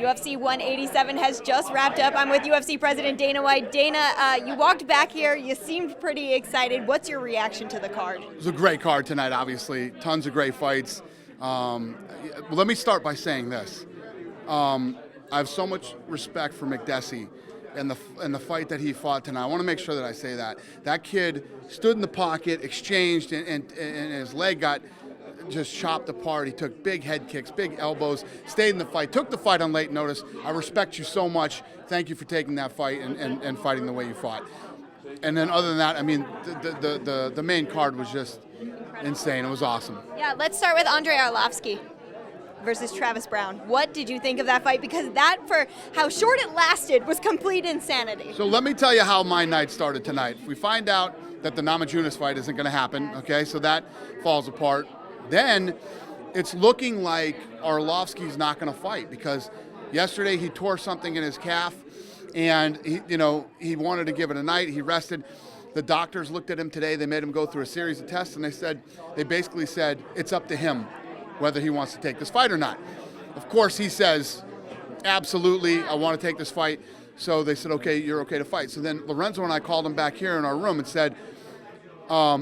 UFC 187 has just wrapped up. I'm with UFC President Dana White. Dana, you walked back here. You seemed pretty excited. What's your reaction to the card? It was a great card tonight, obviously. Tons of great fights. Let me start by saying this. I have so much respect for McDessie and the fight that he fought tonight. I want to make sure that I say that. That kid stood in the pocket, exchanged, and his leg got just chopped apart. He took big head kicks, big elbows, stayed in the fight, took the fight on late notice. I respect you so much. Thank you for taking that fight and fighting the way you fought. And then other than that, I mean, the main card was just insane. It was awesome. Yeah, let's start with Andrei Arlovski versus Travis Brown. What did you think of that fight? Because that, for how short it lasted, was complete insanity. So let me tell you how my night started tonight. We find out that the Namajunas fight isn't going to happen, okay? So that falls apart. Then it's looking like Arlovski's not going to fight because yesterday he tore something in his calf and he wanted to give it a night. He rested. The doctors looked at him today. They made him go through a series of tests and they basically said it's up to him whether he wants to take this fight or not. Of course, he says, absolutely, I want to take this fight. So they said, okay, you're okay to fight. So then Lorenzo and I called him back here in our room and said, are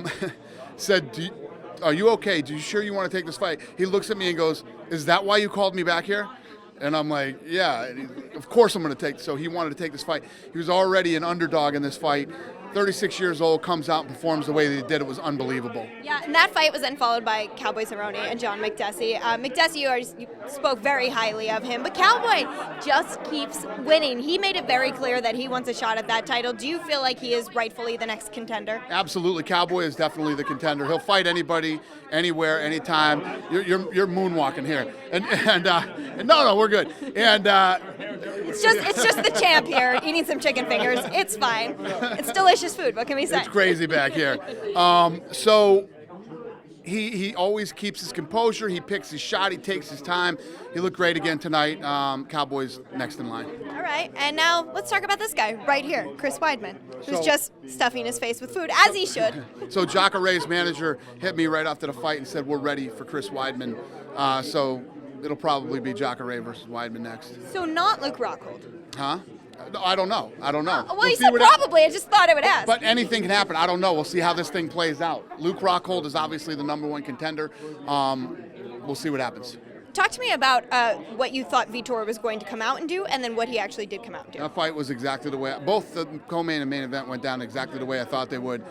you okay? Are you sure you want to take this fight? He looks at me and goes, is that why you called me back here? And I'm like, yeah, of course I'm going to take. So he wanted to take this fight. He was already an underdog in this fight. 36 years old, comes out and performs the way that he did. It was unbelievable. Yeah, and that fight was then followed by Cowboy Cerrone and John McDessie. McDessie, you spoke very highly of him, but Cowboy just keeps winning. He made it very clear that he wants a shot at that title. Do you feel like he is rightfully the next contender? Absolutely. Cowboy is definitely the contender. He'll fight anybody, anywhere, anytime. You're moonwalking here. And no, we're good. And it's just the champ here eating some chicken fingers. It's fine. It's delicious food. What can we say? It's crazy back here. So he always keeps his composure. He picks his shot. He takes his time. He looked great again tonight. Cowboys next in line. All right, and now let's talk about this guy right here, Chris Weidman, who's just stuffing his face with food, as he should. So Jacare's manager hit me right after the fight and said, we're ready for Chris Weidman. So it'll probably be Jacare versus Weidman next. So not Luke Rockhold? Huh? I don't know. Well, you said probably. I just thought I would ask. But anything can happen. I don't know. We'll see how this thing plays out. Luke Rockhold is obviously the number one contender. We'll see what happens. Talk to me about what you thought Vitor was going to come out and do, and then what he actually did come out and do. That fight was exactly the way. Both the co-main and main event went down exactly the way I thought they would.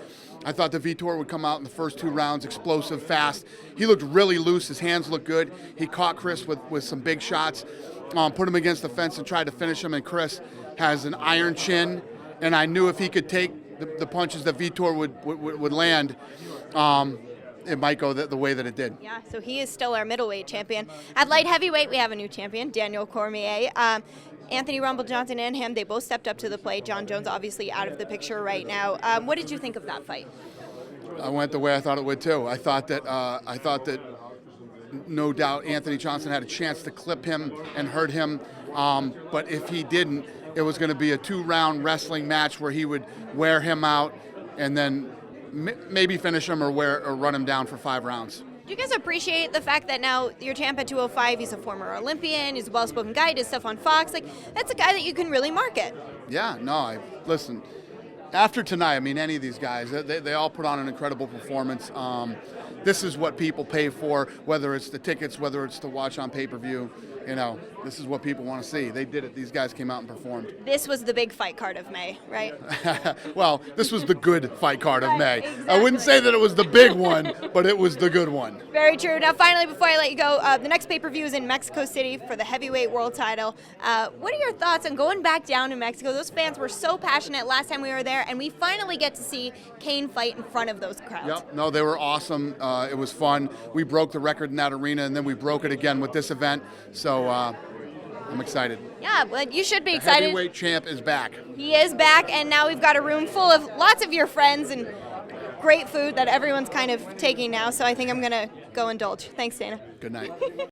I thought that Vitor would come out in the first two rounds, explosive, fast. He looked really loose. His hands looked good. He caught Chris with some big shots, put him against the fence and tried to finish him, and Chris has an iron chin, and I knew if he could take the punches that Vitor would land, it might go the way that it did. Yeah, so he is still our middleweight champion. At light heavyweight, we have a new champion, Daniel Cormier. Anthony Rumble Johnson and him, they both stepped up to the plate. John Jones obviously out of the picture right now. What did you think of that fight? I went the way I thought it would too. I thought that no doubt Anthony Johnson had a chance to clip him and hurt him, but if he didn't, it was going to be a 2-round wrestling match where he would wear him out and then maybe finish him or run him down for 5 rounds. Do you guys appreciate the fact that now your champ at 205, he's a former Olympian, he's a well-spoken guy, he does stuff on Fox. Like, that's a guy that you can really market. Yeah, no, listen, after tonight, I mean, any of these guys, they all put on an incredible performance. This is what people pay for, whether it's the tickets, whether it's to watch on pay-per-view. This is what people want to see. They did it. These guys came out and performed. This was the big fight card of May, right? Well, this was the good fight card of May. Exactly. I wouldn't say that it was the big one, but it was the good one. Very true. Now, finally, before I let you go, the next pay-per-view is in Mexico City for the heavyweight world title. What are your thoughts on going back down to Mexico? Those fans were so passionate last time we were there, and we finally get to see Kane fight in front of those crowds. Yep. No, they were awesome. It was fun. We broke the record in that arena, and then we broke it again with this event. So I'm excited. Yeah, but you should be The excited. heavyweight champ is back. He is back, and now we've got a room full of lots of your friends and great food that everyone's kind of taking now. So I think I'm going to go indulge. Thanks, Dana. Good night.